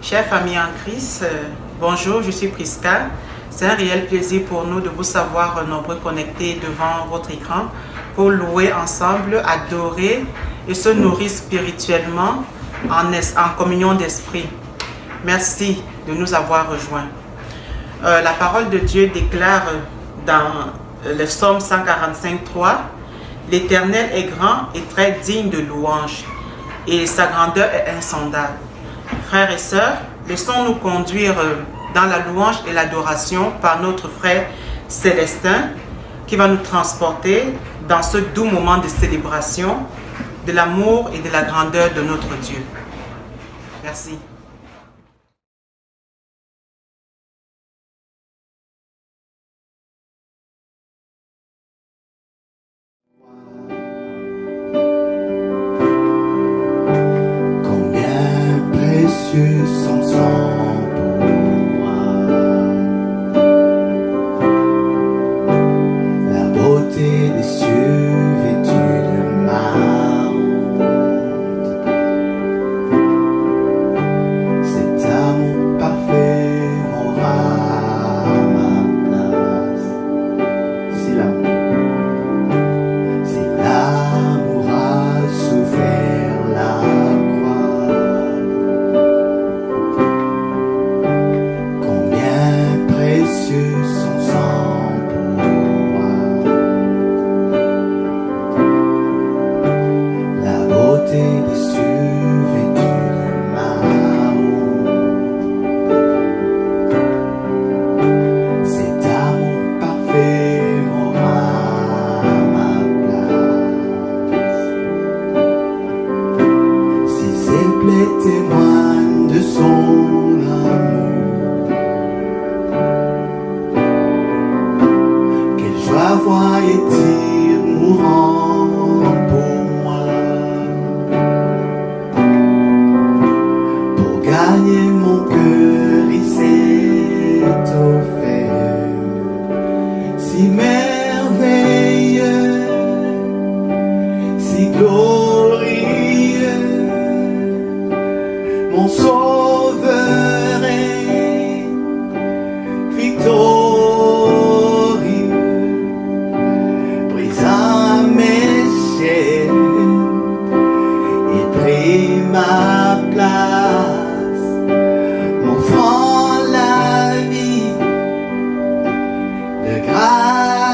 Chers familles en Christ, bonjour, je suis Prisca. C'est un réel plaisir pour nous de vous savoir nombreux connectés devant votre écran pour louer ensemble, adorer et se nourrir spirituellement en communion d'esprit. Merci de nous avoir rejoints. La parole de Dieu déclare dans le psaume 145:3 « L'Éternel est grand et très digne de louange, et sa grandeur est insondable. » Frères et sœurs, laissons-nous conduire dans la louange et l'adoration par notre frère Célestin qui va nous transporter dans ce doux moment de célébration de l'amour et de la grandeur de notre Dieu. Merci. Combien précieux son sang pour moi, la beauté des cieux vêtus de ma honte, cet amour parfait aura ma place. Si l'amour a souffert la croix, combien précieux son sang pour moi, la beauté des cieux vêtus de ma honte, cet amour parfait m'aura ma place. Si ses plaies témoignent de son amour, quelle joie voyait-il mourant pour moi, pour gagner mon cœur il s'est offert, si merveilleux, si glorieux, mon sauveur est victorieux, brisant mes chaînes, il prit ma place, m'offrant la vie de grâce.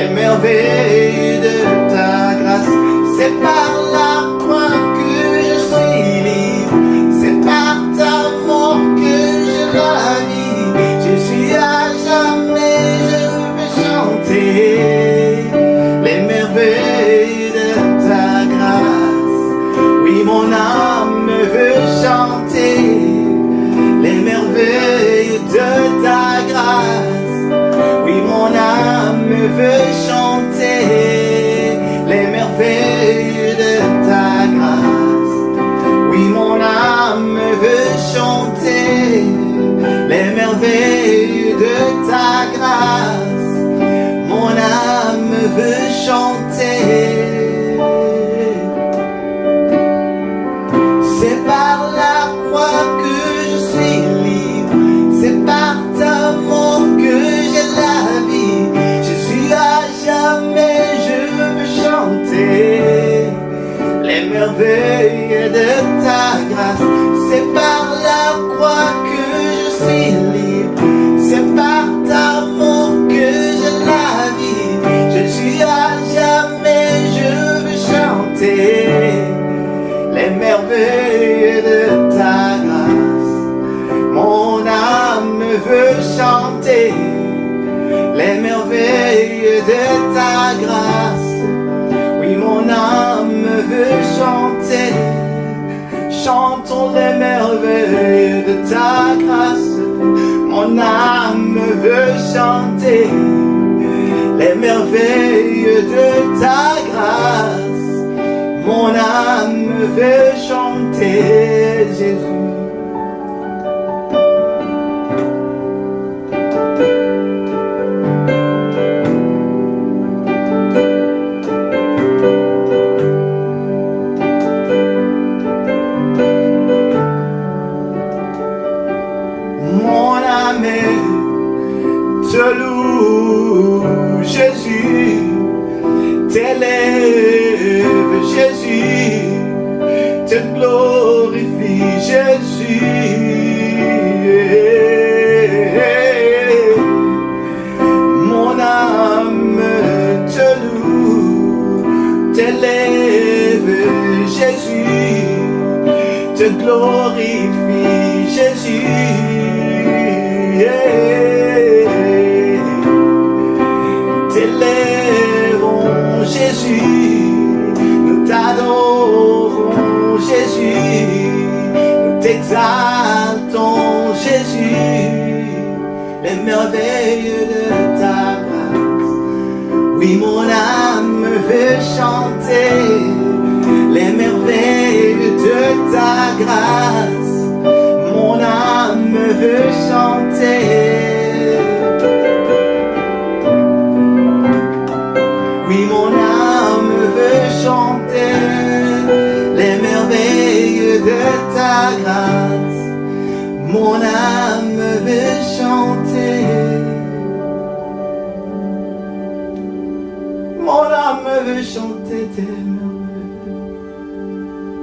les merveilles de ta grâce. C'est par la croix que je suis libre, c'est par ta mort que j'ai la vie. Je suis à jamais, je veux chanter les merveilles de ta grâce. Oui, mon âme veut chanter les merveilles de ta grâce. Oui, mon âme veut chanter les merveilles de ta grâce. Oui, mon âme veut chanter les merveilles de ta grâce. Mon âme veut chanter. C'est par la croix que je suis libre, c'est par ta mort que j'ai la vie. Je suis à jamais, je veux chanter les merveilles de ta grâce. C'est par la croix que je suis libre, c'est par ta mort que j'ai la vie. Je suis à jamais, je veux chanter les merveilles de ta grâce. Mon âme veut chanter les merveilles de ta grâce. Oui, mon âme veut chanter. Chantons les merveilles de ta grâce. Mon âme veut chanter les merveilles de ta grâce. Mon âme veut chanter Jésus. Mon âme te loue, Jésus, t'élève, Jésus, te glorifie, Jésus. Mon âme te loue, t'élève, Jésus, te glorifie, Jésus. T'élèvons, Jésus, nous t'adorons, Jésus, nous t'exaltons, Jésus, les merveilles de ta grâce. Oui, mon âme veut chanter les merveilles de ta grâce. Mon âme veut chanter. Oui, mon âme veut chanter les merveilles de ta grâce. Mon âme veut chanter. Mon âme veut chanter tes merveilles,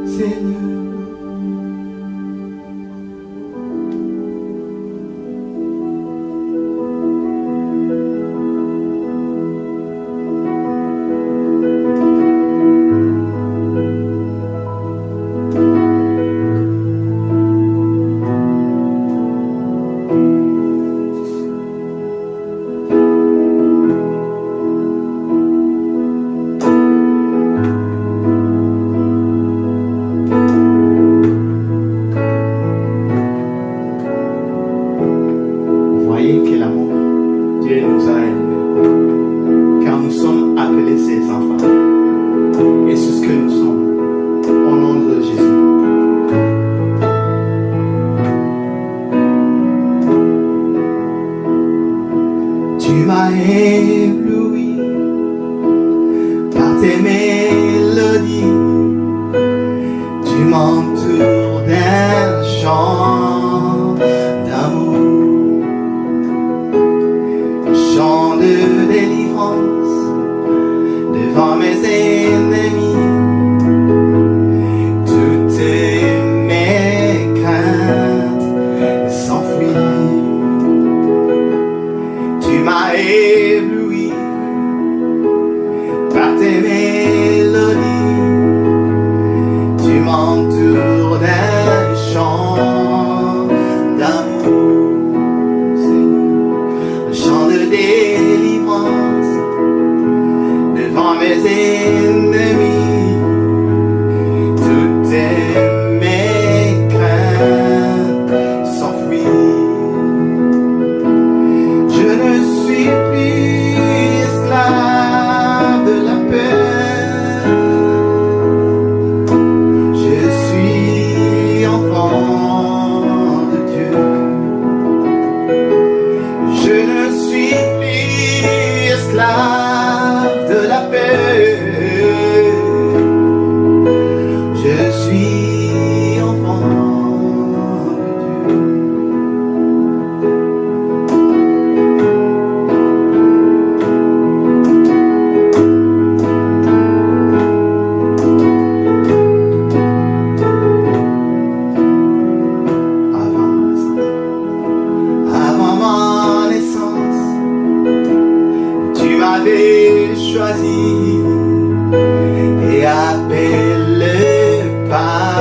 Seigneur. tes mélodies, tu m'entoures d'un chant d'amour, Seigneur, un chant de délivrance devant mes ennemis. Toutes mes craintes s'enfuient. Je ne suis plus esclave de la peur. Je suis enfant de Dieu. Je ne suis plus esclave de la peur. Je suis enfant de Dieu. Avant ma naissance, tu m'avais choisi et appelé par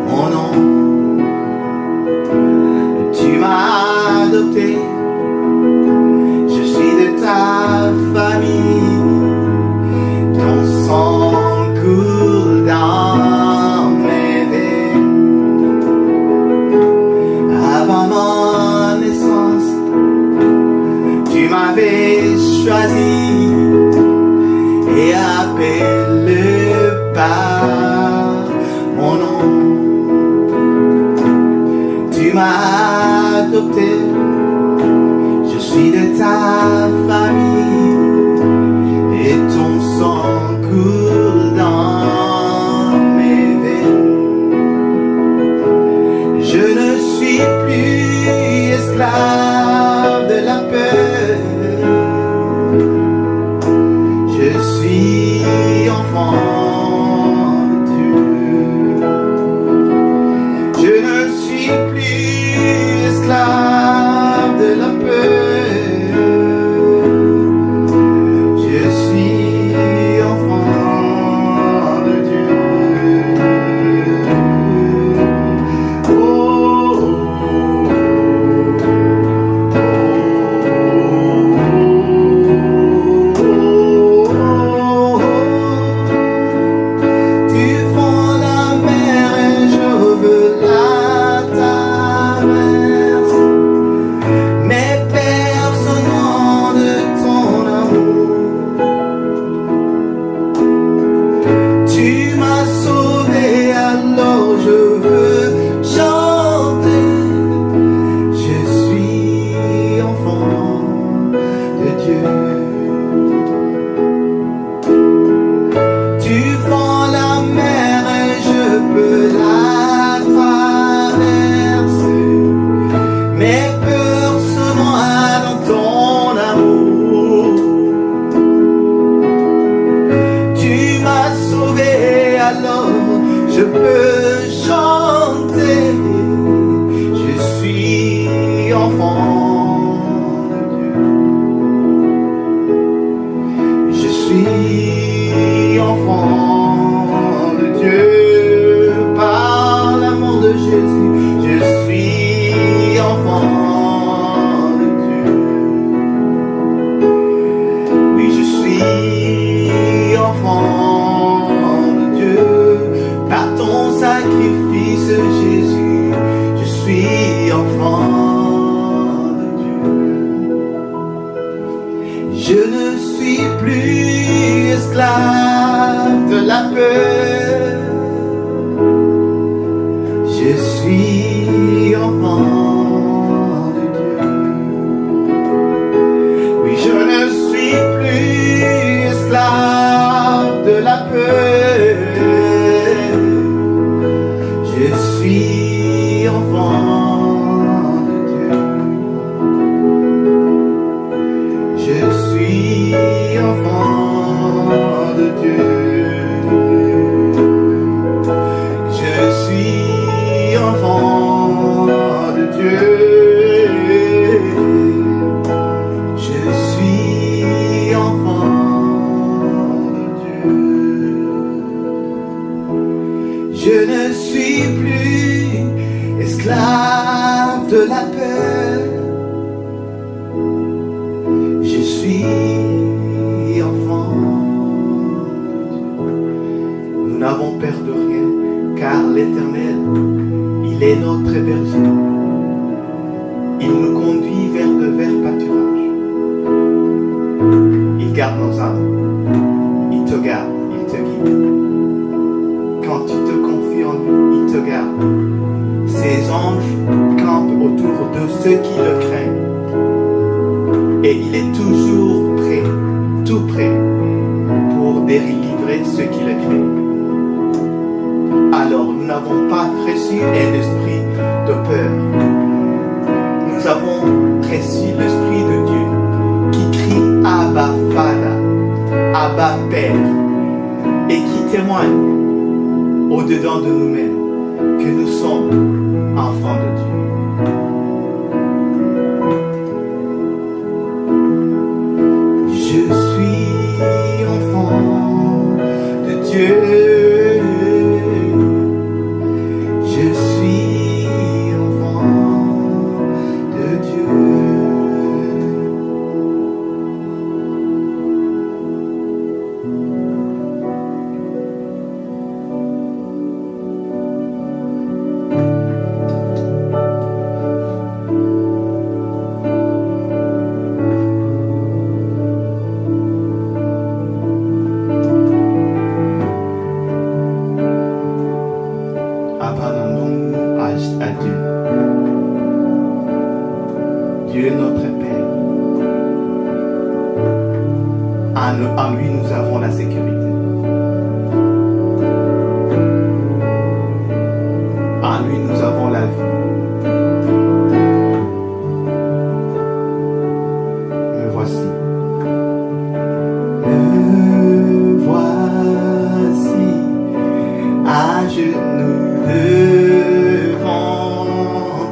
mon nom. Tu m'as adopté, je suis de ta famille. Ton sang coule dans mes veines. Avant ma naissance, tu m'avais choisi et appelé par mon nom. Tu m'as adopté, je suis de ta famille et ton sang coule dans mes veines. Je ne suis plus esclave de la peur. Je suis enfant de Dieu. Je ne suis plus esclave de la peur. Je suis enfant de Dieu. Oh, tu fends la mer et je veux la traverser. Mais personne loin de ton amour. Tu m'as sauvé, alors je veux chanter. Je suis enfant de Dieu. Tu fends la mer et je peux la traverser. Mes peurs se noient dans ton amour. Tu m'as sauvé, alors je peux chanter. Je suis enfant de Dieu. Je suis enfant de Dieu par l'amour de Jésus. Je suis enfant de Dieu. Oui, je suis enfant de Dieu par ton sacrifice, Jésus. Je suis enfant de Dieu. Je ne suis plus esclave de la peur. Je suis enfant de Dieu. Oui, je ne suis plus esclave de la peur. Je suis enfant de Dieu. Je suis enfant de Dieu. Je suis enfant Je ne suis plus esclave de la peur. Je suis enfant. Nous n'avons peur de rien, car l'Éternel, il est notre berger. Il nous conduit vers de verts pâturages. Il garde nos âmes. Il te garde, il te guide. Quand tu te confies en lui, il te garde. Ses anges campent autour de ceux qui le craignent. Et il est toujours prêt, tout prêt, pour délivrer ceux qui le craignent. Alors, nous n'avons pas reçu un esprit de peur. Nous avons reçu l'Esprit de Dieu qui crie Abba Father, Abba Père, et qui témoigne au-dedans de nous-mêmes que nous sommes enfants de Dieu. Je suis enfant de Dieu. Je suis enfant de Dieu. Abandonnons-nous à Dieu. Dieu notre Père. En lui nous avons la sécurité. En lui nous avons la vie. Me voici. Me voici à genoux devant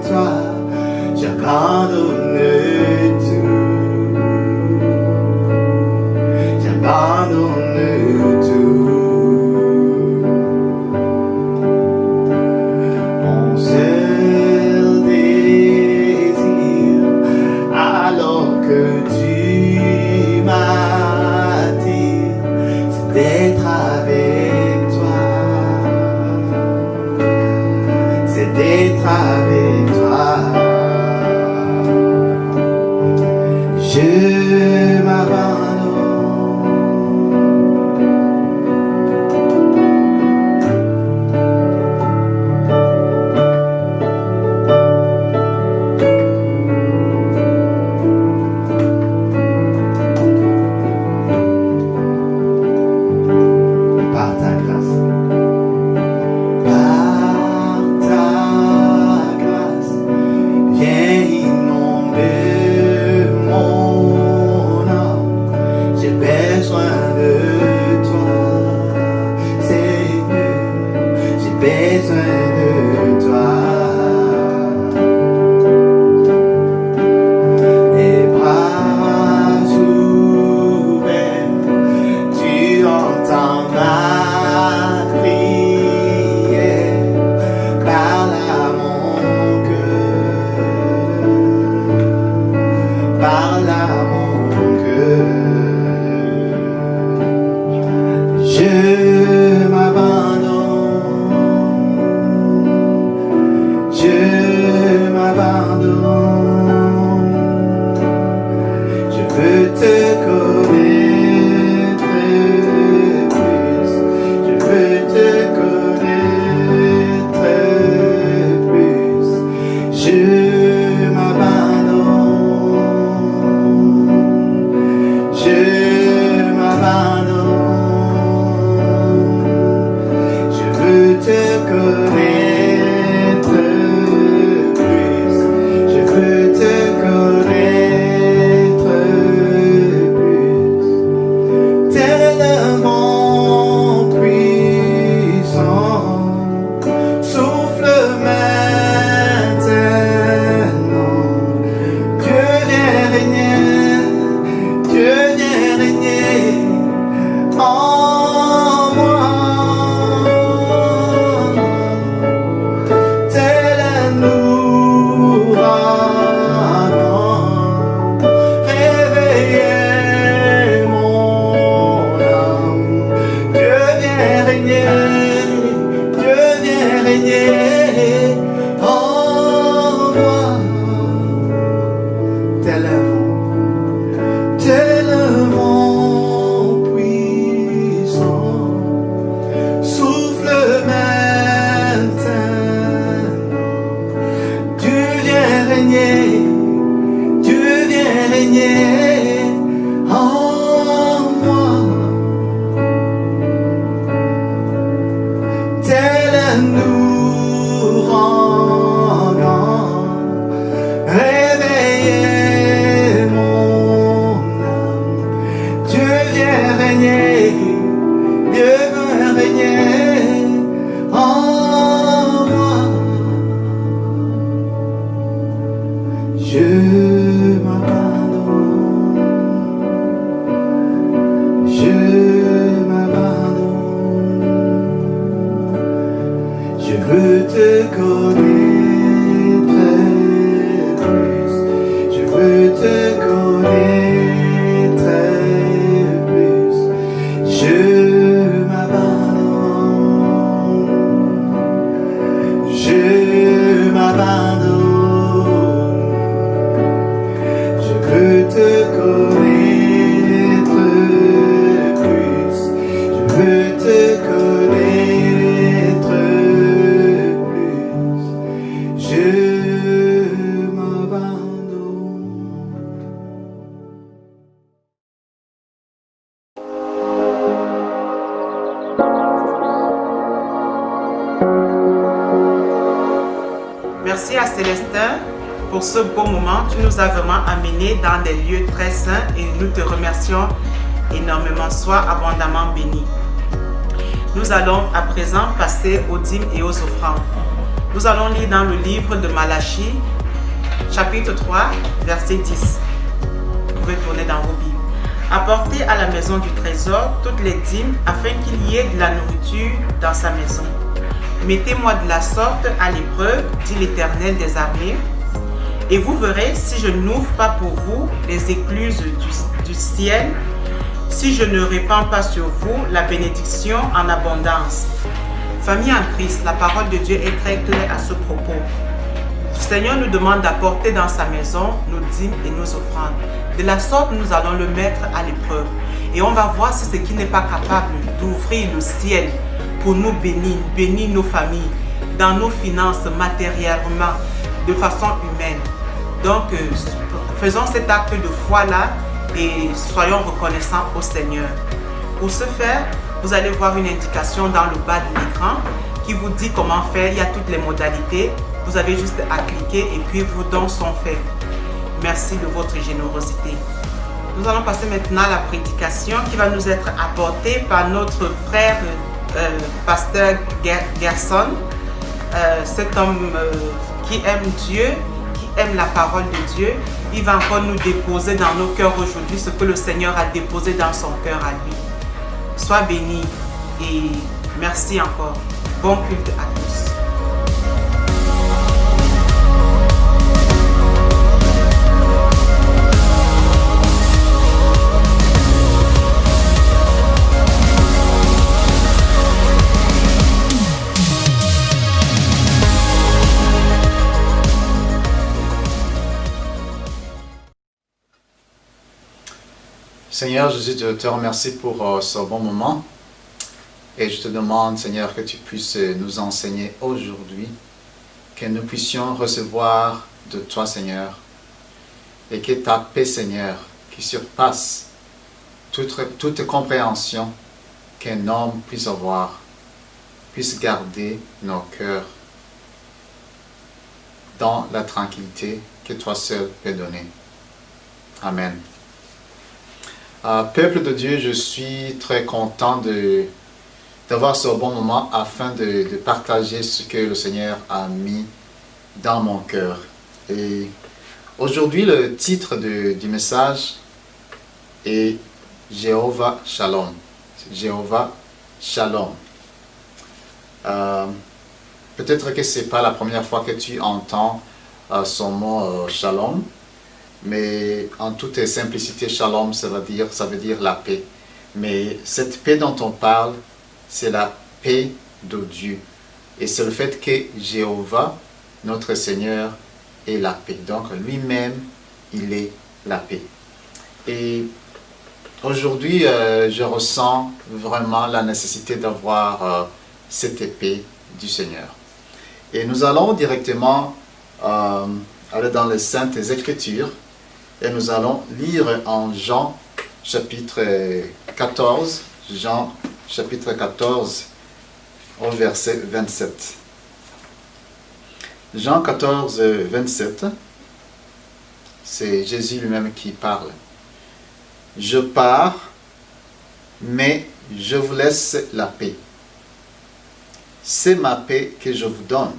toi. J'abandonne tout. J'abandonne tout. Mon seul désir, alors que tu m'attires, c'est d'être avec toi. C'est d'être avec toi. Je m'abandonne. Par ta grâce. Par ta grâce, viens inonder mon âme. J'ai besoin de toi, Seigneur. J'ai besoin de toi. Les bras ouverts, tu entends ma prière. Parle à mon cœur. Parle à mon cœur. Je m'abandonne. Je m'abandonne. Je veux te connaître plus. Je veux te connaître plus. Je m'abandonne. Je m'abandonne. régner, Dieu veut régner en moi. Je m'abandonne, je m'abandonne, je veux te connaître plus, je veux te connaître plus, je m'abandonne, je m'abandonne. Je veux te connaître plus, je veux te connaître plus, je m'abandonne. Merci à Célestin pour ce beau moment. Tu nous as vraiment amenés dans des lieux très saints et nous te remercions énormément. Sois abondamment béni. Nous allons à présent passer aux dîmes et aux offrandes. Nous allons lire dans le livre de Malachie, chapitre 3, verset 10. Vous pouvez tourner dans vos Bibles. Apportez à la maison du trésor toutes les dîmes afin qu'il y ait de la nourriture dans sa maison. Mettez-moi de la sorte à l'épreuve, dit l'Éternel des armées, et vous verrez si je n'ouvre pas pour vous les écluses du ciel, si je ne répands pas sur vous la bénédiction en abondance. Famille en Christ, la parole de Dieu est très claire à ce propos. Le Seigneur nous demande d'apporter dans sa maison nos dîmes et nos offrandes. De la sorte, nous allons le mettre à l'épreuve. Et on va voir si ce qui n'est pas capable d'ouvrir le ciel pour nous bénir nos familles, dans nos finances, matériellement, de façon humaine. Donc, faisons cet acte de foi-là et soyons reconnaissants au Seigneur. Pour ce faire, vous allez voir une indication dans le bas de l'écran qui vous dit comment faire. Il y a toutes les modalités. Vous avez juste à cliquer et puis vos dons sont faits. Merci de votre générosité. Nous allons passer maintenant à la prédication qui va nous être apportée par notre frère pasteur Gerson, cet homme qui aime Dieu, qui aime la parole de Dieu. Il va encore nous déposer dans nos cœurs aujourd'hui ce que le Seigneur a déposé dans son cœur à lui. Sois béni et merci encore. Bon culte à tous. Seigneur Jésus, je te remercie pour ce bon moment et je te demande, Seigneur, que tu puisses nous enseigner aujourd'hui, que nous puissions recevoir de toi, Seigneur, et que ta paix, Seigneur, qui surpasse toute compréhension qu'un homme puisse avoir, puisse garder nos cœurs dans la tranquillité que toi seul peux donner. Amen. Peuple de Dieu, je suis très content d'avoir ce bon moment afin de partager ce que le Seigneur a mis dans mon cœur. Et aujourd'hui, le titre du message est Jéhovah Shalom. Jéhovah Shalom. Peut-être que ce n'est pas la première fois que tu entends son mot Shalom. Mais en toute simplicité, shalom, ça veut dire la paix. Mais cette paix dont on parle, c'est la paix de Dieu. Et c'est le fait que Jéhovah, notre Seigneur, est la paix. Donc lui-même, il est la paix. Et aujourd'hui, je ressens vraiment la nécessité d'avoir cette paix du Seigneur. Et nous allons directement aller dans les Saintes Écritures. Et nous allons lire en Jean chapitre 14, Jean chapitre 14 au verset 27. Jean 14, 27, c'est Jésus lui-même qui parle. Je pars mais je vous laisse la paix. C'est ma paix que je vous donne.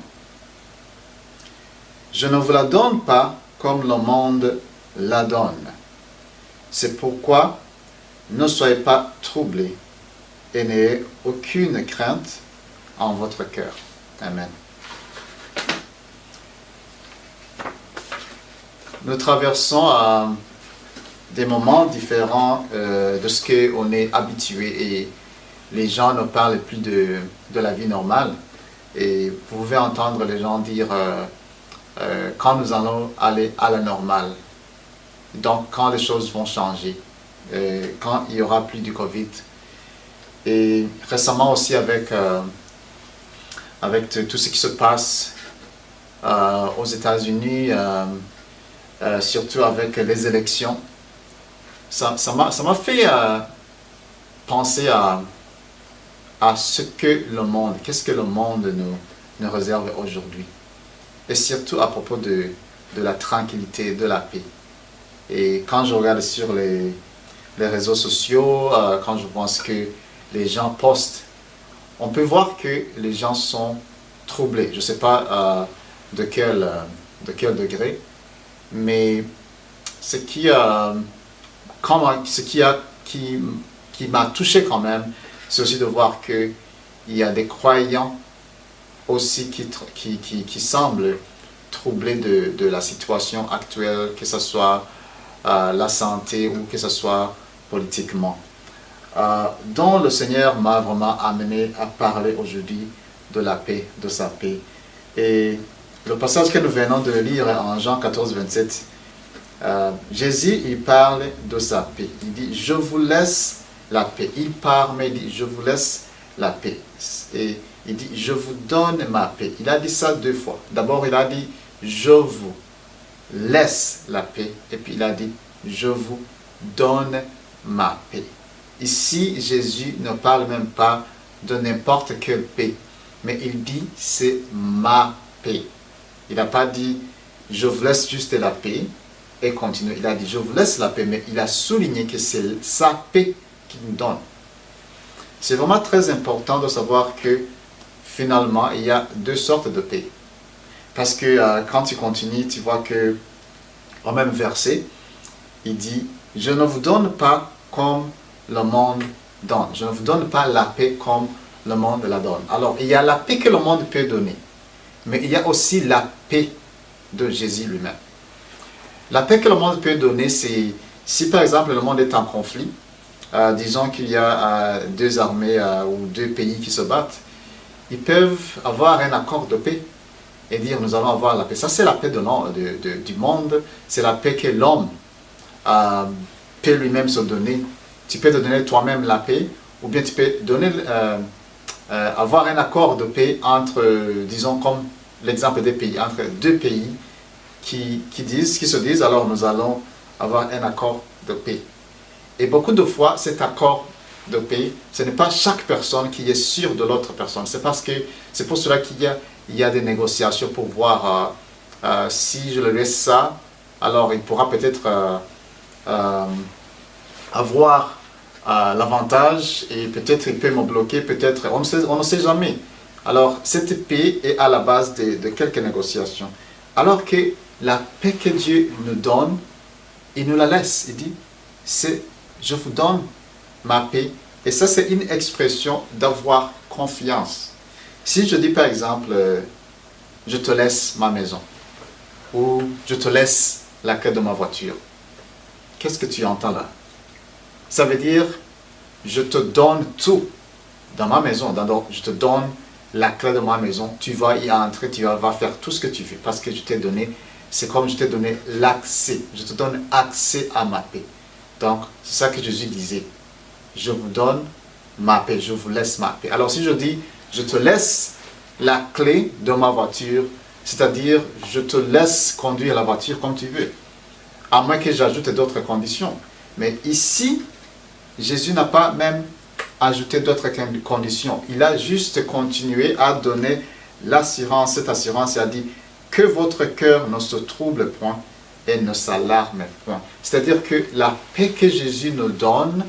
Je ne vous la donne pas comme le monde la donne. C'est pourquoi ne soyez pas troublés et n'ayez aucune crainte en votre cœur. Amen. Nous traversons des moments différents de ce qu'on est habitué et les gens ne parlent plus de la vie normale. Et vous pouvez entendre les gens dire quand nous allons aller à la normale, donc quand les choses vont changer, quand il n'y aura plus du Covid. Et récemment aussi avec tout ce qui se passe aux États-Unis, surtout avec les élections, ça m'a fait penser à ce que le monde, qu'est-ce que le monde nous réserve aujourd'hui. Et surtout à propos de la tranquillité, de la paix. Et quand je regarde sur les réseaux sociaux, quand je vois ce que les gens postent, on peut voir que les gens sont troublés. Je ne sais pas de quel degré, mais ce qui m'a touché quand même, c'est aussi de voir qu'il y a des croyants aussi qui semblent troublés de la situation actuelle, que ce soit la santé ou que ce soit politiquement. Dont le Seigneur m'a vraiment amené à parler aujourd'hui de la paix, de sa paix. Et le passage que nous venons de lire en Jean 14, 27, Jésus, il parle de sa paix. Il dit, je vous laisse la paix. Il parle, mais il dit, je vous laisse la paix. Et il dit, je vous donne ma paix. Il a dit ça 2 fois. D'abord, il a dit, je vous laisse la paix. Et puis, il a dit, je vous donne ma paix. Ici, Jésus ne parle même pas de n'importe quelle paix. Mais il dit, c'est ma paix. Il n'a pas dit, je vous laisse juste la paix et continue. Il a dit, je vous laisse la paix, mais il a souligné que c'est sa paix qu'il nous donne. C'est vraiment très important de savoir que finalement, il y a 2 sortes de paix. Parce que quand tu continues, tu vois que au même verset, il dit, je ne vous donne pas comme le monde donne. Je ne vous donne pas la paix comme le monde la donne. Alors, il y a la paix que le monde peut donner. Mais il y a aussi la paix de Jésus lui-même. La paix que le monde peut donner, c'est si par exemple le monde est en conflit, disons qu'il y a 2 armées ou 2 pays qui se battent, ils peuvent avoir un accord de paix et dire nous allons avoir la paix. Ça c'est la paix du monde, c'est la paix que l'homme peut lui-même se donner. Tu peux te donner toi-même la paix, ou bien tu peux donner, avoir un accord de paix entre, disons comme l'exemple des pays, entre 2 pays qui se disent, alors nous allons avoir un accord de paix. Et beaucoup de fois, cet accord de paix, ce n'est pas chaque personne qui est sûre de l'autre personne. C'est pour cela qu'il y a des négociations pour voir si je le laisse ça, alors il pourra peut-être avoir l'avantage et peut-être il peut me bloquer, peut-être, on ne sait jamais. Alors, cette paix est à la base de quelques négociations. Alors que la paix que Dieu nous donne, il nous la laisse. Il dit, je vous donne ma paix. Et ça, c'est une expression d'avoir confiance. Si je dis par exemple, je te laisse ma maison, ou je te laisse la clé de ma voiture, qu'est-ce que tu entends là? Ça veut dire, je te donne tout dans ma maison. Je te donne la clé de ma maison. Tu vas y entrer, tu vas faire tout ce que tu veux. Parce que je t'ai donné, c'est comme je t'ai donné l'accès. Je te donne accès à ma paix. Donc, c'est ça que Jésus disait. Je vous donne ma paix, je vous laisse ma paix. Alors, si je dis, je te laisse la clé de ma voiture, c'est-à-dire, je te laisse conduire la voiture comme tu veux. À moins que j'ajoute d'autres conditions. Mais ici, Jésus n'a pas même ajouté d'autres conditions. Il a juste continué à donner l'assurance. Cette assurance, il a dit que votre cœur ne se trouble point et ne s'alarme point. C'est-à-dire que la paix que Jésus nous donne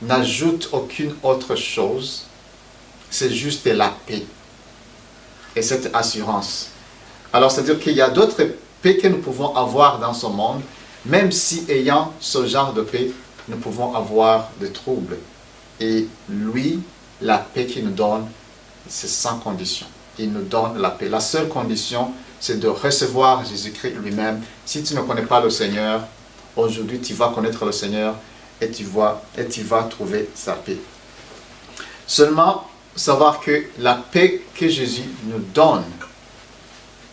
n'ajoute aucune autre chose, c'est juste la paix et cette assurance. Alors, c'est-à-dire qu'il y a d'autres paix que nous pouvons avoir dans ce monde, même si ayant ce genre de paix, nous pouvons avoir des troubles. Et lui, la paix qu'il nous donne, c'est sans condition. Il nous donne la paix. La seule condition, c'est de recevoir Jésus-Christ lui-même. Si tu ne connais pas le Seigneur, aujourd'hui tu vas connaître le Seigneur et tu vas trouver sa paix. Seulement, savoir que la paix que Jésus nous donne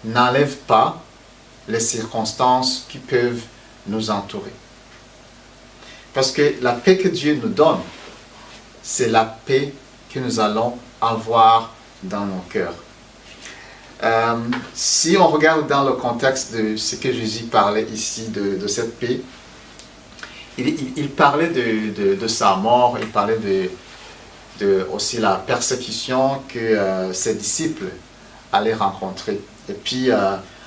n'enlève pas les circonstances qui peuvent nous entourer. Parce que la paix que Dieu nous donne, c'est la paix que nous allons avoir dans nos cœurs. Si on regarde dans le contexte de ce que Jésus parlait ici, de cette paix, il parlait de sa mort, il parlait aussi la persécution que ses disciples allaient rencontrer. Et puis,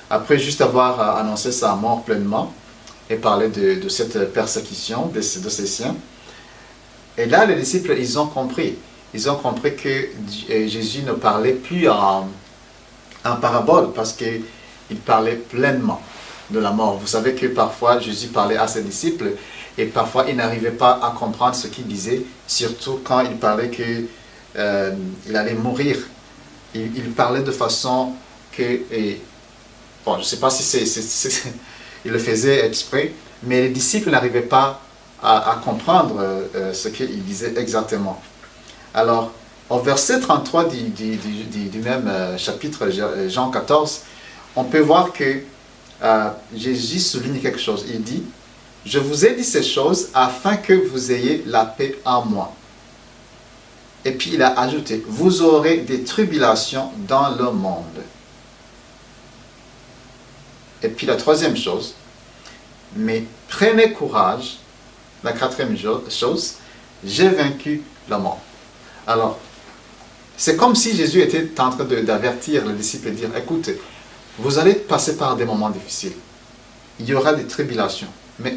après juste avoir annoncé sa mort pleinement, et parler de cette persécution de ses siens. Et là, les disciples, ils ont compris. Ils ont compris que Jésus ne parlait plus en parabole, parce qu'il parlait pleinement de la mort. Vous savez que parfois, Jésus parlait à ses disciples, et parfois, ils n'arrivaient pas à comprendre ce qu'il disait, surtout quand il parlait qu'il allait mourir. Il parlait de façon que... bon, je ne sais pas si il le faisait exprès, mais les disciples n'arrivaient pas à comprendre ce qu'il disait exactement. Alors, au verset 33 du même chapitre, Jean 14, on peut voir que Jésus souligne quelque chose. Il dit, « Je vous ai dit ces choses afin que vous ayez la paix en moi. » Et puis il a ajouté, « Vous aurez des tribulations dans le monde. » Et puis la troisième chose, « Mais prenez courage. » La quatrième chose, « J'ai vaincu le monde. » Alors, c'est comme si Jésus était en train d'avertir les disciples et de dire, « Écoutez, vous allez passer par des moments difficiles. Il y aura des tribulations. Mais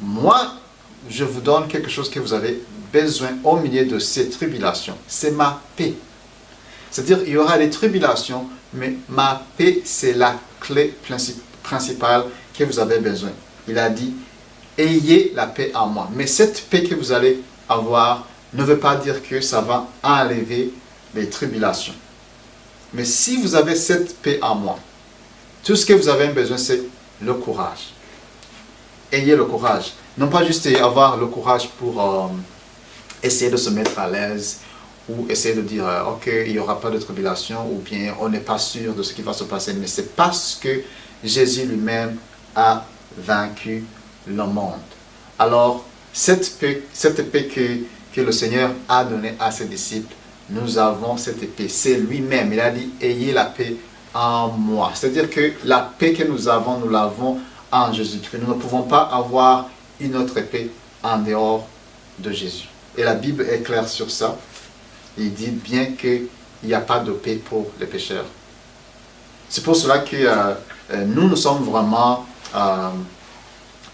moi, je vous donne quelque chose que vous avez besoin au milieu de ces tribulations. C'est ma paix. » C'est-à-dire, il y aura des tribulations, mais ma paix, c'est la clé principale que vous avez besoin. Il a dit, ayez la paix en moi. Mais cette paix que vous allez avoir ne veut pas dire que ça va enlever les tribulations. Mais si vous avez cette paix en moi, tout ce que vous avez besoin, c'est le courage. Ayez le courage. Non pas juste avoir le courage pour essayer de se mettre à l'aise, ou essayer de dire, ok, il n'y aura pas de tribulation, ou bien on n'est pas sûr de ce qui va se passer, mais c'est parce que Jésus lui-même a vaincu le monde. Alors, cette paix que le Seigneur a donnée à ses disciples, nous avons cette paix. C'est lui-même. Il a dit, ayez la paix en moi. C'est-à-dire que la paix que nous l'avons en Jésus-Christ. Nous ne pouvons pas avoir une autre paix en dehors de Jésus. Et la Bible est claire sur ça. Il dit bien qu'il n'y a pas de paix pour les pécheurs. C'est pour cela que nous sommes vraiment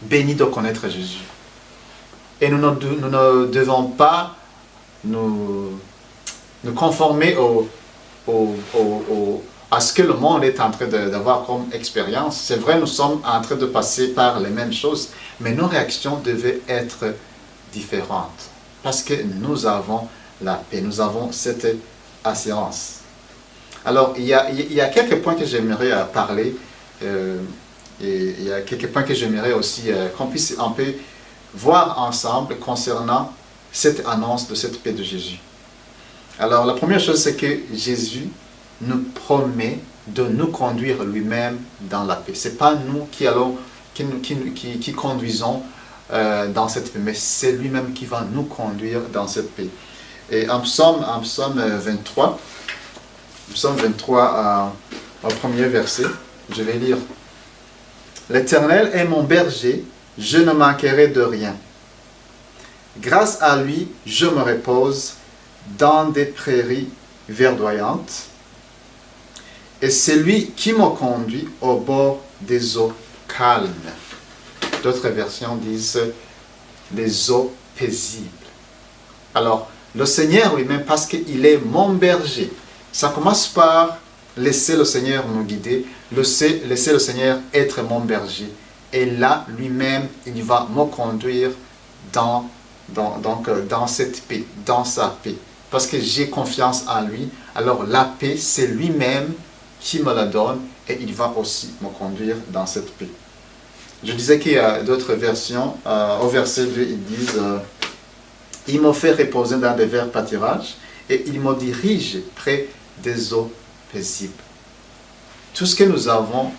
bénis de connaître Jésus. Et nous ne devons pas nous conformer à ce que le monde est en train d'avoir comme expérience. C'est vrai, nous sommes en train de passer par les mêmes choses, mais nos réactions devaient être différentes. Parce que nous avons la paix, nous avons cette assurance. Alors, il y a quelques points que j'aimerais parler, et il y a quelques points que j'aimerais aussi qu'on puisse un peu voir ensemble concernant cette annonce de cette paix de Jésus. Alors, la première chose, c'est que Jésus nous promet de nous conduire lui-même dans la paix. Ce n'est pas nous qui conduisons dans cette paix, mais c'est lui-même qui va nous conduire dans cette paix. Et en psaume 23, au premier verset, je vais lire. « L'Éternel est mon berger, je ne manquerai de rien. Grâce à lui, je me repose dans des prairies verdoyantes. Et c'est lui qui me conduit au bord des eaux calmes. » D'autres versions disent « les eaux paisibles. » Alors, le Seigneur lui-même, parce qu'il est mon berger, ça commence par laisser le Seigneur nous guider, laisser le Seigneur être mon berger. Et là, lui-même, il va me conduire dans cette paix, dans sa paix. Parce que j'ai confiance en lui, alors la paix, c'est lui-même qui me la donne et il va aussi me conduire dans cette paix. Je disais qu'il y a d'autres versions. Au verset 2, ils disent il me fait reposer dans des verts pâturages et il me dirige près des eaux paisibles. Tout ce que nous avons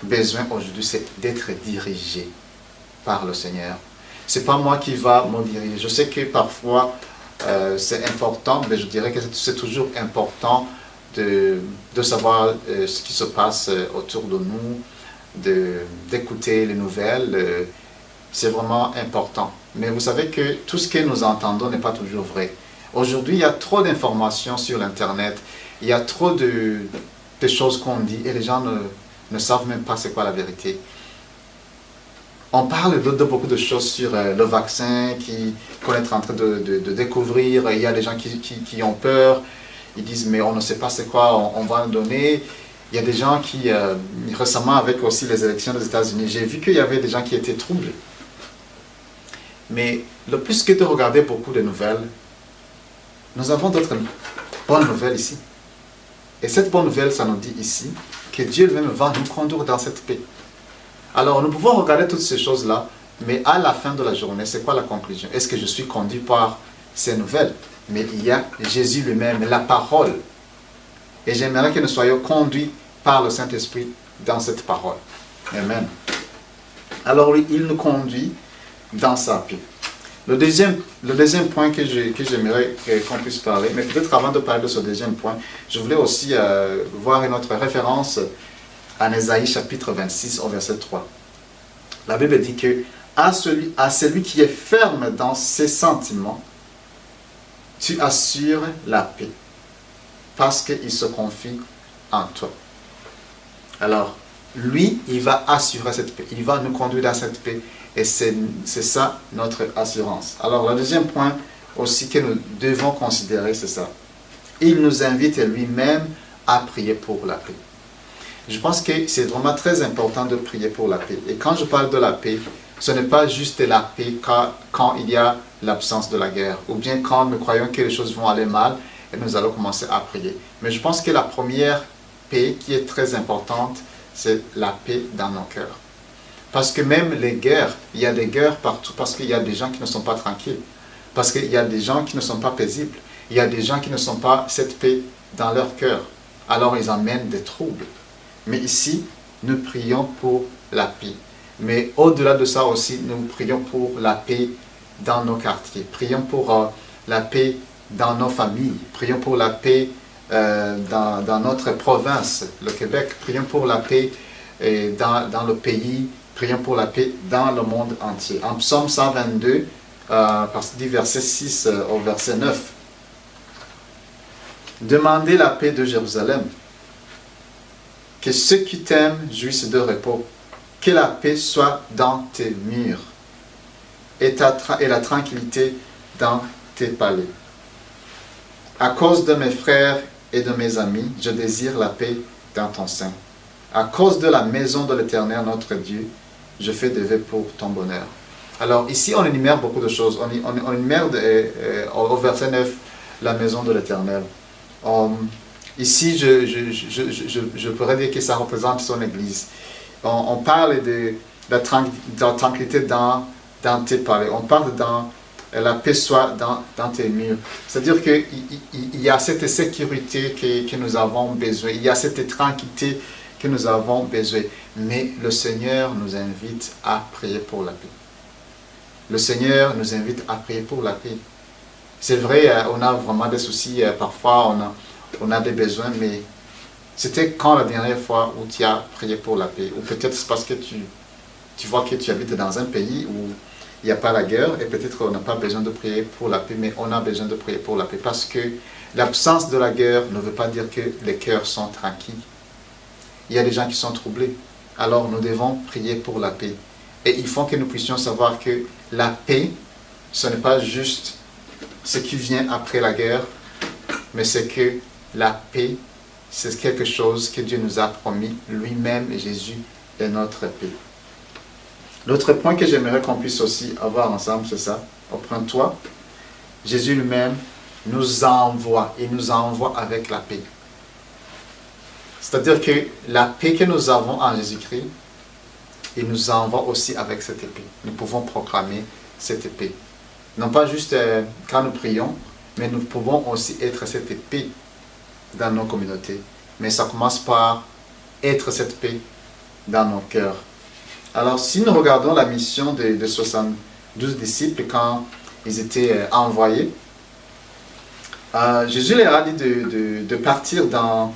besoin aujourd'hui, c'est d'être dirigé par le Seigneur. Ce n'est pas moi qui va me diriger. Je sais que parfois, c'est important, mais je dirais que c'est toujours important de savoir ce qui se passe autour de nous, d'écouter les nouvelles. C'est vraiment important. Mais vous savez que tout ce que nous entendons n'est pas toujours vrai. Aujourd'hui, il y a trop d'informations sur l'Internet. Il y a trop de choses qu'on dit et les gens ne savent même pas c'est quoi la vérité. On parle de beaucoup de choses sur le vaccin qu'on est en train de découvrir. Il y a des gens qui ont peur. Ils disent, mais on ne sait pas c'est quoi, on va le donner. Il y a des gens qui, récemment avec aussi les élections des États-Unis, j'ai vu qu'il y avait des gens qui étaient troublés. Mais le plus que de regarder beaucoup de nouvelles, nous avons d'autres bonnes nouvelles ici. Et cette bonne nouvelle, ça nous dit ici que Dieu lui-même va nous conduire dans cette paix. Alors, nous pouvons regarder toutes ces choses-là, mais à la fin de la journée, c'est quoi la conclusion? Est-ce que je suis conduit par ces nouvelles? Mais il y a Jésus lui-même, la parole. Et j'aimerais que nous soyons conduits par le Saint-Esprit dans cette parole. Amen. Alors, oui, il nous conduit dans sa paix. Le deuxième point que j'aimerais qu'on puisse parler, mais peut-être avant de parler de ce deuxième point, je voulais aussi voir une autre référence en Ésaïe chapitre 26 au verset 3. La Bible dit que à celui qui est ferme dans ses sentiments, tu assures la paix, parce qu'il se confie en toi. Alors, lui, il va assurer cette paix, il va nous conduire dans cette paix, et c'est ça notre assurance. Alors, le deuxième point aussi que nous devons considérer, c'est ça. Il nous invite lui-même à prier pour la paix. Je pense que c'est vraiment très important de prier pour la paix. Et quand je parle de la paix, ce n'est pas juste la paix quand il y a l'absence de la guerre, ou bien quand nous croyons que les choses vont aller mal et nous allons commencer à prier. Mais je pense que la première paix qui est très importante, c'est la paix dans nos cœurs. Parce que même les guerres, il y a des guerres partout, parce qu'il y a des gens qui ne sont pas tranquilles, parce qu'il y a des gens qui ne sont pas paisibles, il y a des gens qui ne sont pas cette paix dans leur cœur. Alors ils amènent des troubles. Mais ici, nous prions pour la paix. Mais au-delà de ça aussi, nous prions pour la paix dans nos quartiers. Prions pour la paix dans nos familles. Prions pour la paix dans notre province, le Québec. Prions pour la paix dans le pays. Prions pour la paix dans le monde entier. En Psaume 122, du verset 6 au verset 9. Demandez la paix de Jérusalem. Que ceux qui t'aiment jouissent de repos. Que la paix soit dans tes murs et la tranquillité dans tes palais. À cause de mes frères et de mes amis, je désire la paix dans ton sein. À cause de la maison de l'Éternel, notre Dieu, je fais des vœux pour ton bonheur. Alors ici, on énumère beaucoup de choses. On énumère au verset 9, la maison de l'Éternel. Ici, je pourrais dire que ça représente son Église. On parle de la tranquillité dans tes palais. On parle la paix soit dans tes murs. C'est-à-dire qu'il y a cette sécurité que nous avons besoin. Il y a cette tranquillité que nous avons besoin. Mais le Seigneur nous invite à prier pour la paix. Le Seigneur nous invite à prier pour la paix. C'est vrai, on a vraiment des soucis. Parfois, on a des besoins, mais c'était quand la dernière fois où tu as prié pour la paix? Ou peut-être c'est parce que tu vois que tu habites dans un pays où il n'y a pas la guerre, et peut-être qu'on n'a pas besoin de prier pour la paix, mais on a besoin de prier pour la paix, parce que l'absence de la guerre ne veut pas dire que les cœurs sont tranquilles. Il y a des gens qui sont troublés. Alors nous devons prier pour la paix. Et il faut que nous puissions savoir que la paix, ce n'est pas juste ce qui vient après la guerre, mais c'est que la paix, c'est quelque chose que Dieu nous a promis, lui-même, et Jésus est notre paix. L'autre point que j'aimerais qu'on puisse aussi avoir ensemble, c'est ça. Au point 3, Jésus lui-même nous envoie, et nous envoie avec la paix. C'est-à-dire que la paix que nous avons en Jésus-Christ, il nous envoie aussi avec cette épée. Nous pouvons proclamer cette épée. Non pas juste quand nous prions, mais nous pouvons aussi être cette épée dans nos communautés. Mais ça commence par être cette paix dans nos cœurs. Alors, si nous regardons la mission de 72 disciples quand ils étaient envoyés, Jésus leur a dit de partir dans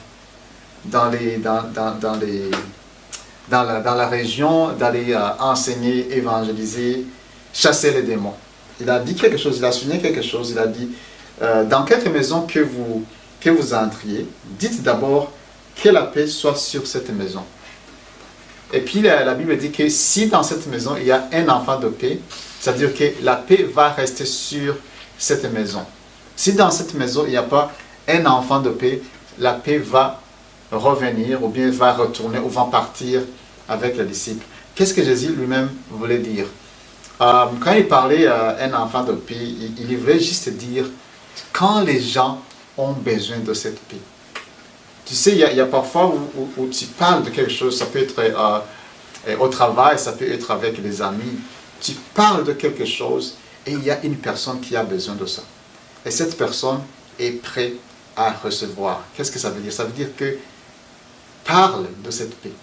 la région, d'aller enseigner, évangéliser, chasser les démons. Il a dit quelque chose, il a souligné quelque chose, il a dit, dans quelque maison que vous entriez, dites d'abord que la paix soit sur cette maison. Et puis la Bible dit que si dans cette maison il y a un enfant de paix, c'est-à-dire que la paix va rester sur cette maison. Si dans cette maison il n'y a pas un enfant de paix, la paix va revenir ou bien va retourner ou va partir avec les disciples. Qu'est-ce que Jésus lui-même voulait dire? Quand il parlait à un enfant de paix, il voulait juste dire quand les gens ont besoin de cette paix. Tu sais, il y a parfois où tu parles de quelque chose, ça peut être au travail, ça peut être avec les amis. Tu parles de quelque chose et il y a une personne qui a besoin de ça. Et cette personne est prête à recevoir. Qu'est-ce que ça veut dire? Ça veut dire que parle de cette paix.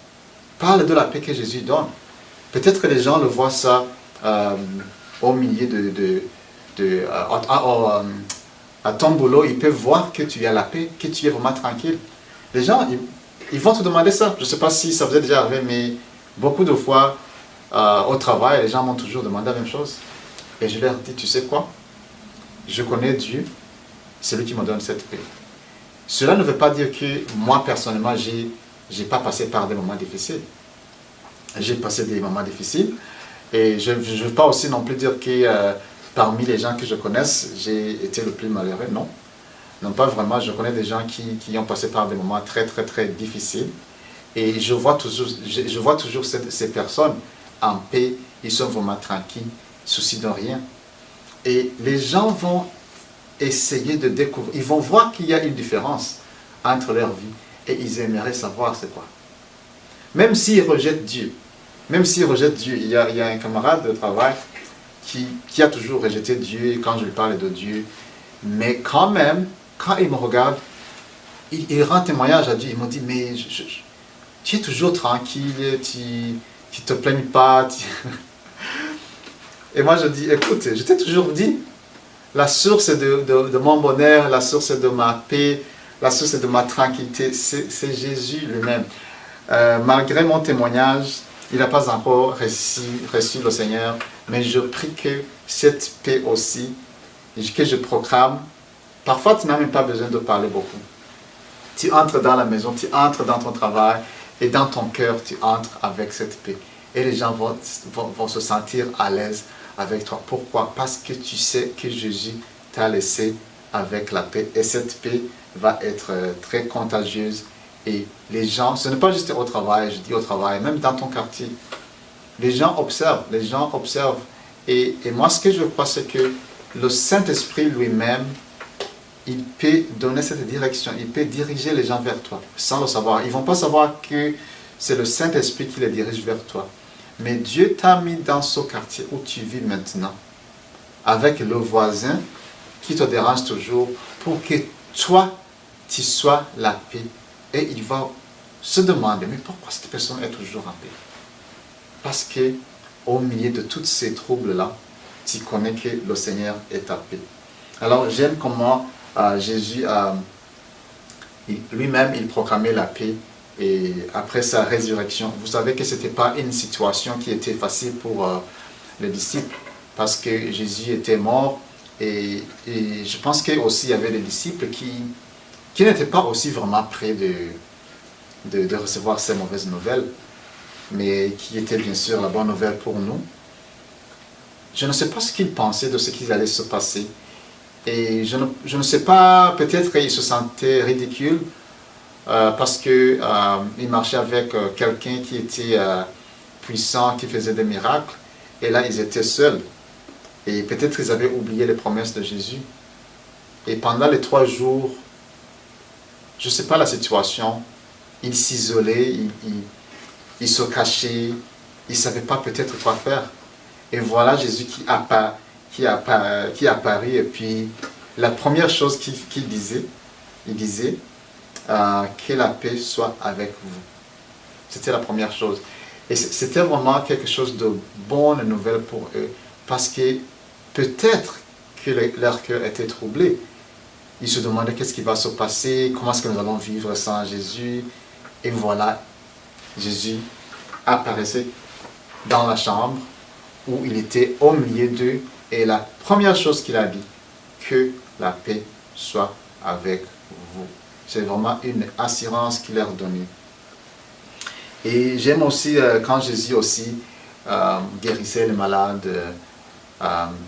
Parle de la paix que Jésus donne. Peut-être que les gens le voient ça au milieu à ton boulot, ils peuvent voir que tu as la paix, que tu es vraiment tranquille. Les gens, ils vont te demander ça. Je ne sais pas si ça vous est déjà arrivé, mais beaucoup de fois, au travail, les gens m'ont toujours demandé la même chose. Et je leur dis, tu sais quoi? Je connais Dieu, c'est lui qui me donne cette paix. Cela ne veut pas dire que moi, personnellement, je n'ai pas passé par des moments difficiles. J'ai passé des moments difficiles. Et je ne veux pas aussi non plus dire que parmi les gens que je connaisse, j'ai été le plus malheureux. Non. Non, pas vraiment. Je connais des gens qui ont passé par des moments très, très, très difficiles. Et je vois toujours ces personnes en paix. Ils sont vraiment tranquilles, souci de rien. Et les gens vont essayer de découvrir. Ils vont voir qu'il y a une différence entre leur vie. Et ils aimeraient savoir c'est quoi. Même s'ils rejettent Dieu. Il y a un camarade de travail qui a toujours rejeté Dieu quand je lui parle de Dieu. Mais quand même, quand il me regarde, il rend témoignage à Dieu. Il me dit, mais tu es toujours tranquille, tu ne te plaignes pas. Et moi je dis, écoute, je t'ai toujours dit, la source de mon bonheur, la source de ma paix, la source de ma tranquillité, c'est Jésus lui-même. Malgré mon témoignage, il n'a pas encore reçu le Seigneur, mais je prie que cette paix aussi, que je proclame, parfois tu n'as même pas besoin de parler beaucoup. Tu entres dans la maison, tu entres dans ton travail, et dans ton cœur, tu entres avec cette paix. Et les gens vont se sentir à l'aise avec toi. Pourquoi? Parce que tu sais que Jésus t'a laissé avec la paix. Et cette paix va être très contagieuse. Et les gens, ce n'est pas juste au travail, je dis au travail, même dans ton quartier. Les gens observent. Et moi, ce que je crois, c'est que le Saint-Esprit lui-même, il peut donner cette direction, il peut diriger les gens vers toi, sans le savoir. Ils ne vont pas savoir que c'est le Saint-Esprit qui les dirige vers toi. Mais Dieu t'a mis dans ce quartier où tu vis maintenant, avec le voisin qui te dérange toujours, pour que toi, tu sois la paix. Et il va se demander, mais pourquoi cette personne est toujours en paix? Parce que au milieu de tous ces troubles-là, tu connais que le Seigneur est ta paix. Alors j'aime comment Jésus, lui-même, il proclamait la paix. Et après sa résurrection, vous savez que ce n'était pas une situation qui était facile pour les disciples, parce que Jésus était mort, et je pense qu'aussi il y avait des disciples qui n'étaient pas aussi vraiment prêts de recevoir ces mauvaises nouvelles, mais qui étaient bien sûr la bonne nouvelle pour nous. Je ne sais pas ce qu'ils pensaient de ce qui allait se passer. Et je ne sais pas, peut-être qu'il se sentait ridicule parce qu'il marchait avec quelqu'un qui était puissant, qui faisait des miracles. Et là, ils étaient seuls. Et peut-être qu'ils avaient oublié les promesses de Jésus. Et pendant les 3 jours, je ne sais pas la situation, ils s'isolaient, ils se cachaient, ils ne savaient pas peut-être quoi faire. Et voilà Jésus qui apparaît. Et puis, la première chose qu'il disait, il disait que la paix soit avec vous. C'était la première chose. Et c'était vraiment quelque chose de bonne nouvelle pour eux. Parce que peut-être que leur cœur était troublé. Ils se demandaient qu'est-ce qui va se passer, comment est-ce que nous allons vivre sans Jésus. Et voilà, Jésus apparaissait dans la chambre où il était au milieu d'eux. Et la première chose qu'il a dit, que la paix soit avec vous. C'est vraiment une assurance qu'il leur donnait. Et j'aime aussi quand Jésus aussi guérissait les malades,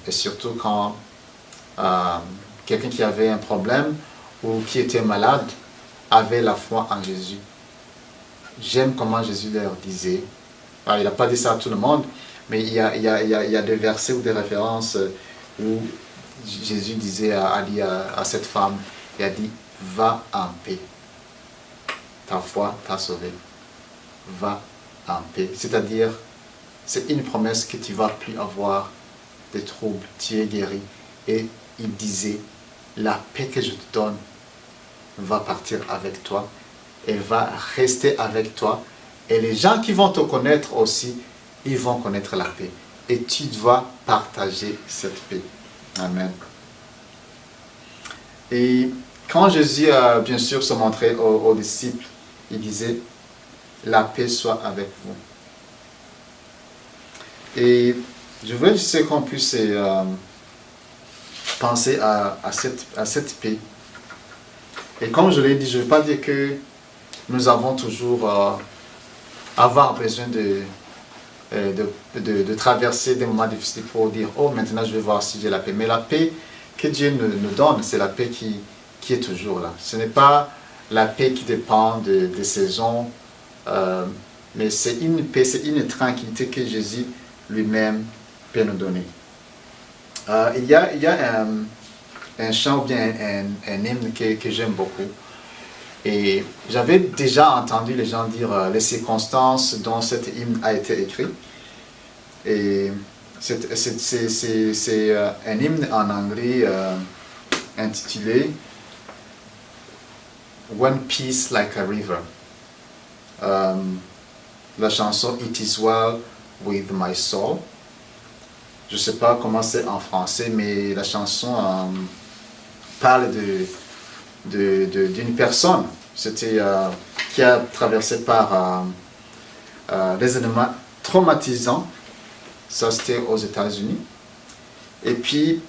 et surtout quand quelqu'un qui avait un problème ou qui était malade avait la foi en Jésus. J'aime comment Jésus leur disait. Alors, il n'a pas dit ça à tout le monde, mais il y a des versets ou des références où Jésus disait, a dit à cette femme, il a dit, va en paix. Ta foi t'a sauvé. Va en paix. C'est-à-dire, c'est une promesse que tu ne vas plus avoir de troubles. Tu es guéri. Et il disait, la paix que je te donne va partir avec toi. Elle va rester avec toi. Et les gens qui vont te connaître aussi, ils vont connaître la paix. Et tu dois partager cette paix. Amen. Et quand Jésus, bien sûr, se montrait aux disciples, il disait, la paix soit avec vous. Et je veux juste qu'on puisse penser à cette paix. Et comme je l'ai dit, je ne veux pas dire que nous avons toujours avoir besoin de traverser des moments difficiles pour dire, oh, maintenant je vais voir si j'ai la paix. Mais la paix que Dieu nous donne, c'est la paix qui est toujours là. Ce n'est pas la paix qui dépend des saisons, mais c'est une paix, c'est une tranquillité que Jésus lui-même peut nous donner. Il y a un chant ou bien un hymne que j'aime beaucoup. Et j'avais déjà entendu les gens dire les circonstances dont cet hymne a été écrit. Et c'est un hymne en anglais intitulé One Peace Like a River. La chanson It Is Well With My Soul. Je ne sais pas comment c'est en français, mais la chanson parle d'une personne qui a traversé par des événements traumatisants. Ça, c'était aux États-Unis. Et puis,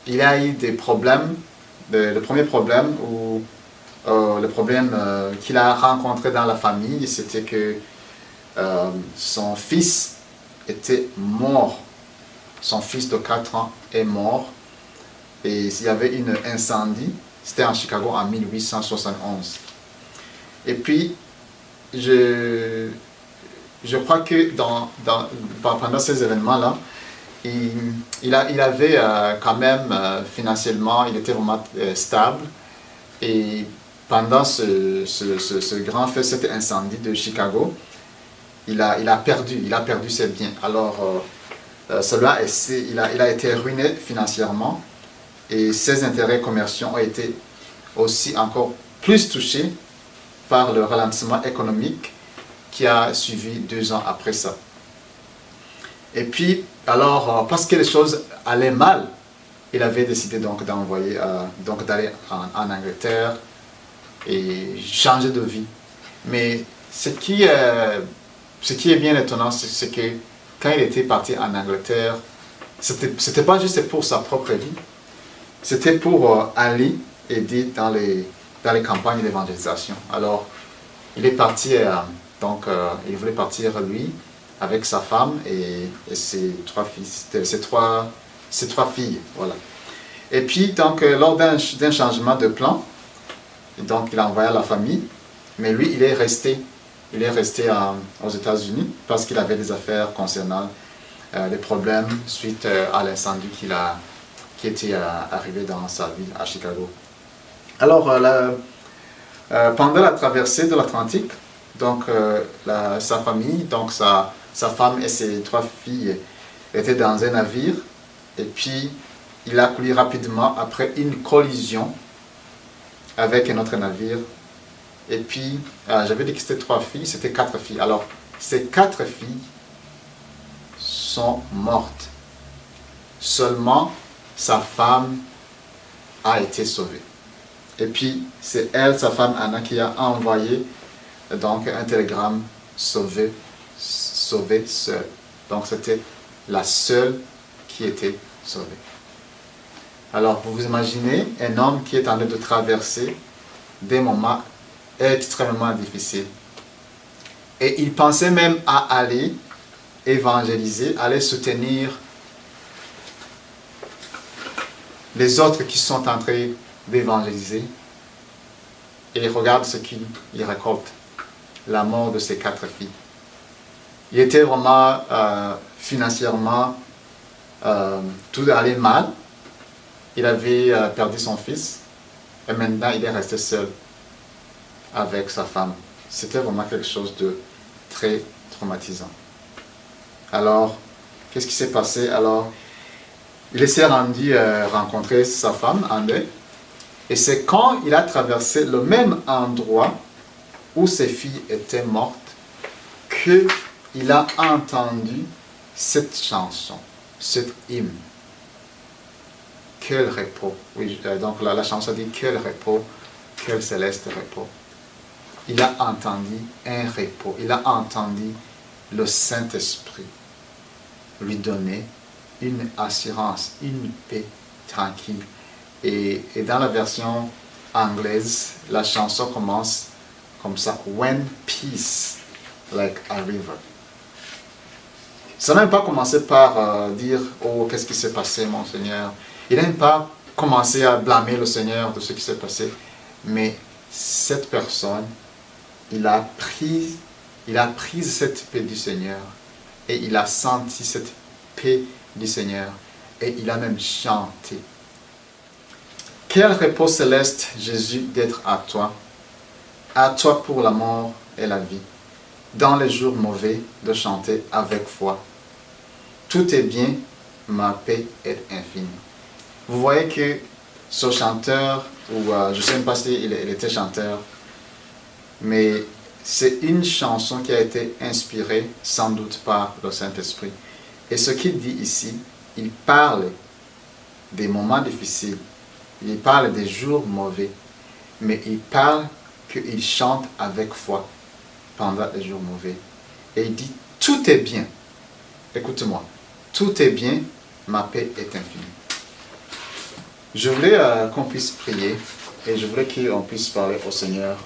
il a eu des problèmes. Le premier problème, le problème qu'il a rencontré dans la famille, c'était que son fils était mort. Son fils de 4 ans est mort. Et il y avait un incendie. C'était en Chicago en 1871. Et puis, je crois que pendant ces événements-là, il avait quand même, financièrement, il était vraiment stable. Et pendant ce grand fait, cet incendie de Chicago, il a perdu ses biens. Alors, il a été ruiné financièrement. Et ses intérêts commerciaux ont été aussi encore plus touchés par le ralentissement économique qui a suivi 2 ans après ça. Et puis, alors, parce que les choses allaient mal, il avait décidé donc d'aller en Angleterre et changer de vie. Mais ce qui est bien étonnant, c'est que quand il était parti en Angleterre, c'était pas juste pour sa propre vie. C'était pour aller aider dans les campagnes d'évangélisation. Alors, il est parti, il voulait partir lui, avec sa femme et ses 3 fils, ses trois filles, voilà. Et puis, donc, lors d'un changement de plan, donc il a envoyé à la famille, mais lui, il est resté aux États-Unis parce qu'il avait des affaires concernant des problèmes suite à l'incendie qui était arrivé dans sa ville à Chicago. Alors, pendant la traversée de l'Atlantique, donc sa famille, donc sa femme et ses 3 filles étaient dans un navire, et puis il a coulé rapidement après une collision avec un autre navire. Et puis, j'avais dit que c'était 3 filles, c'était 4 filles. Alors, ces 4 filles sont mortes. Seulement, sa femme a été sauvée. Et puis, c'est elle, sa femme Anna, qui a envoyé donc un télégramme sauvé seule. Donc, c'était la seule qui était sauvée. Alors, vous vous imaginez un homme qui est en train de traverser des moments extrêmement difficiles. Et il pensait même à aller évangéliser, aller soutenir les autres qui sont en train d'évangéliser. Et regarde ce qu'il récolte. La mort de ses 4 filles. Il était vraiment financièrement, tout allait mal. Il avait perdu son fils et maintenant il est resté seul avec sa femme. C'était vraiment quelque chose de très traumatisant. Alors, qu'est-ce qui s'est passé? Alors, il s'est rendu rencontrer sa femme, André, et c'est quand il a traversé le même endroit où ses filles étaient mortes qu'il a entendu cette chanson, cet hymne. Quel repos. Oui, donc la chanson dit quel repos, quel céleste repos. Il a entendu un repos, il a entendu le Saint-Esprit lui donner une assurance, une paix tranquille. Et dans la version anglaise, la chanson commence comme ça, when peace like a river. Ça n'a même pas commencé par dire, oh, qu'est-ce qui s'est passé, mon Seigneur. Il n'a même pas commencé à blâmer le Seigneur de ce qui s'est passé. Mais cette personne, il a pris cette paix du Seigneur et il a senti cette paix du Seigneur et il a même chanté. Quel repos céleste, Jésus, d'être à toi pour la mort et la vie, dans les jours mauvais, de chanter avec foi. Tout est bien, ma paix est infinie. Vous voyez que ce chanteur, ou je ne sais même pas s'il était chanteur, mais c'est une chanson qui a été inspirée sans doute par le Saint-Esprit. Et ce qu'il dit ici, il parle des moments difficiles, il parle des jours mauvais, mais il parle qu'il chante avec foi pendant les jours mauvais. Et il dit, tout est bien. Écoute-moi, tout est bien, ma paix est infinie. Je voulais qu'on puisse prier et je voulais qu'on puisse parler au Seigneur.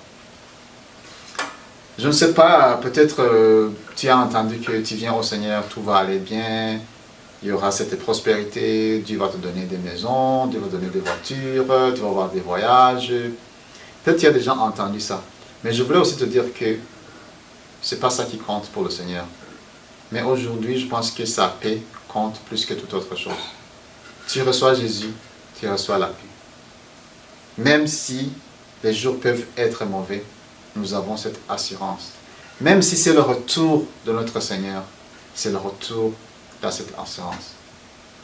Je ne sais pas, peut-être tu as entendu que tu viens au Seigneur, tout va aller bien, il y aura cette prospérité, Dieu va te donner des maisons, Dieu va te donner des voitures, tu vas avoir des voyages. Peut-être tu as déjà entendu ça. Mais je voulais aussi te dire que ce n'est pas ça qui compte pour le Seigneur. Mais aujourd'hui, je pense que sa paix compte plus que toute autre chose. Tu reçois Jésus, tu reçois la paix. Même si les jours peuvent être mauvais, nous avons cette assurance. Même si c'est le retour de notre Seigneur, c'est le retour dans cette assurance.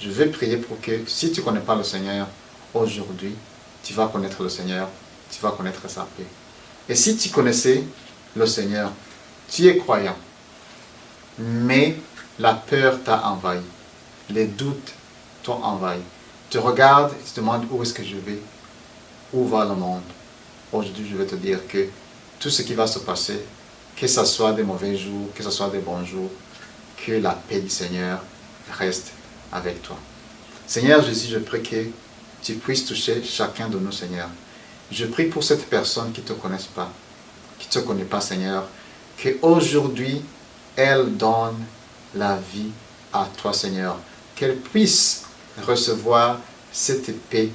Je vais prier pour que, si tu ne connais pas le Seigneur, aujourd'hui, tu vas connaître le Seigneur, tu vas connaître sa paix. Et si tu connaissais le Seigneur, tu es croyant, mais la peur t'a envahi, les doutes t'ont envahi. Tu regardes et tu te demandes où est-ce que je vais, où va le monde. Aujourd'hui, je vais te dire que tout ce qui va se passer, que ce soit des mauvais jours, que ce soit des bons jours, que la paix du Seigneur reste avec toi. Seigneur Jésus, je prie que tu puisses toucher chacun de nous, Seigneur. Je prie pour cette personne qui ne te connaisse pas, qui ne te connaît pas, Seigneur, qu'aujourd'hui, elle donne la vie à toi, Seigneur. Qu'elle puisse recevoir cette paix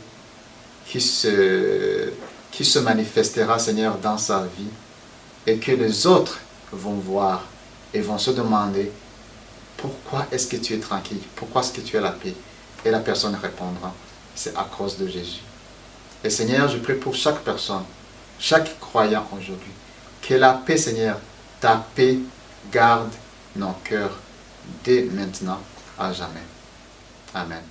qui se manifestera, Seigneur, dans sa vie et que les autres vont voir et vont se demander pourquoi est-ce que tu es tranquille, pourquoi est-ce que tu as la paix. Et la personne répondra, c'est à cause de Jésus. Et Seigneur, je prie pour chaque personne, chaque croyant aujourd'hui, que la paix, Seigneur, ta paix garde nos cœurs dès maintenant à jamais. Amen.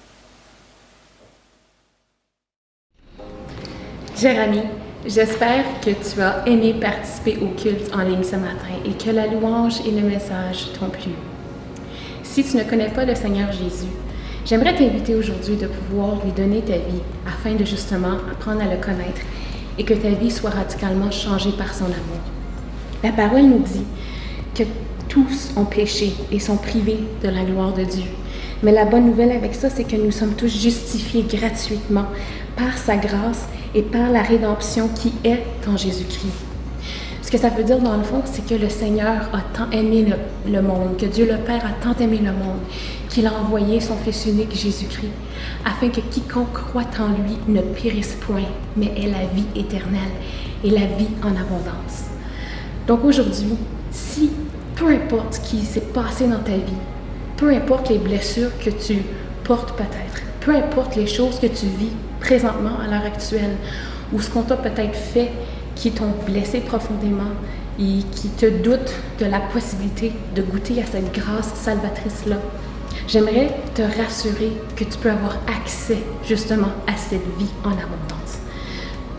Jérémie, j'espère que tu as aimé participer au culte en ligne ce matin et que la louange et le message t'ont plu. Si tu ne connais pas le Seigneur Jésus, j'aimerais t'inviter aujourd'hui de pouvoir lui donner ta vie afin de justement apprendre à le connaître et que ta vie soit radicalement changée par son amour. La parole nous dit que tous ont péché et sont privés de la gloire de Dieu. Mais la bonne nouvelle avec ça, c'est que nous sommes tous justifiés gratuitement par sa grâce et par la rédemption qui est en Jésus-Christ. Ce que ça veut dire dans le fond, c'est que le Seigneur a tant aimé le monde, que Dieu le Père a tant aimé le monde, qu'il a envoyé son Fils unique Jésus-Christ, afin que quiconque croit en lui ne périsse point, mais ait la vie éternelle et la vie en abondance. Donc aujourd'hui, si peu importe ce qui s'est passé dans ta vie, peu importe les blessures que tu portes peut-être, peu importe les choses que tu vis présentement à l'heure actuelle, ou ce qu'on t'a peut-être fait qui t'ont blessé profondément et qui te doutent de la possibilité de goûter à cette grâce salvatrice-là, j'aimerais te rassurer que tu peux avoir accès justement à cette vie en abondance.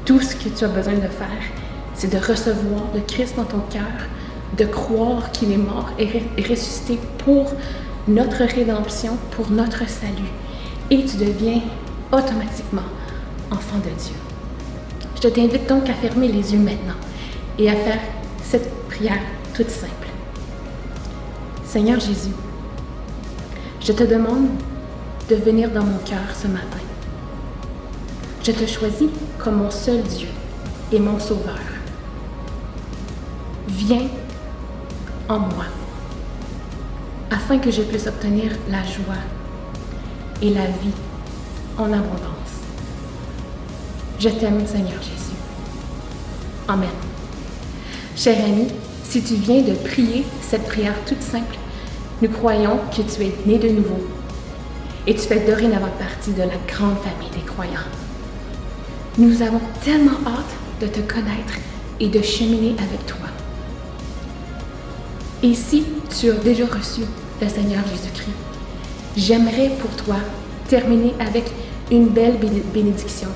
Tout ce que tu as besoin de faire, c'est de recevoir le Christ dans ton cœur, de croire qu'il est mort et ressuscité pour notre rédemption, pour notre salut. Et tu deviens automatiquement enfant de Dieu. Je t'invite donc à fermer les yeux maintenant et à faire cette prière toute simple. Seigneur Jésus, je te demande de venir dans mon cœur ce matin. Je te choisis comme mon seul Dieu et mon Sauveur. Viens en moi, afin que je puisse obtenir la joie et la vie en abondance. Je t'aime, Seigneur Jésus. Amen. Cher ami, si tu viens de prier cette prière toute simple, nous croyons que tu es né de nouveau et tu fais dorénavant partie de la grande famille des croyants. Nous avons tellement hâte de te connaître et de cheminer avec toi. Et si tu as déjà reçu le Seigneur Jésus-Christ, j'aimerais pour toi terminer avec une belle bénédiction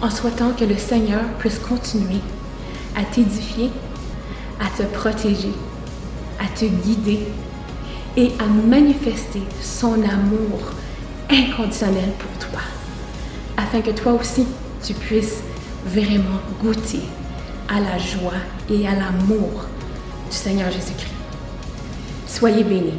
en souhaitant que le Seigneur puisse continuer à t'édifier, à te protéger, à te guider et à manifester son amour inconditionnel pour toi, afin que toi aussi tu puisses vraiment goûter à la joie et à l'amour du Seigneur Jésus-Christ. Soyez bénis.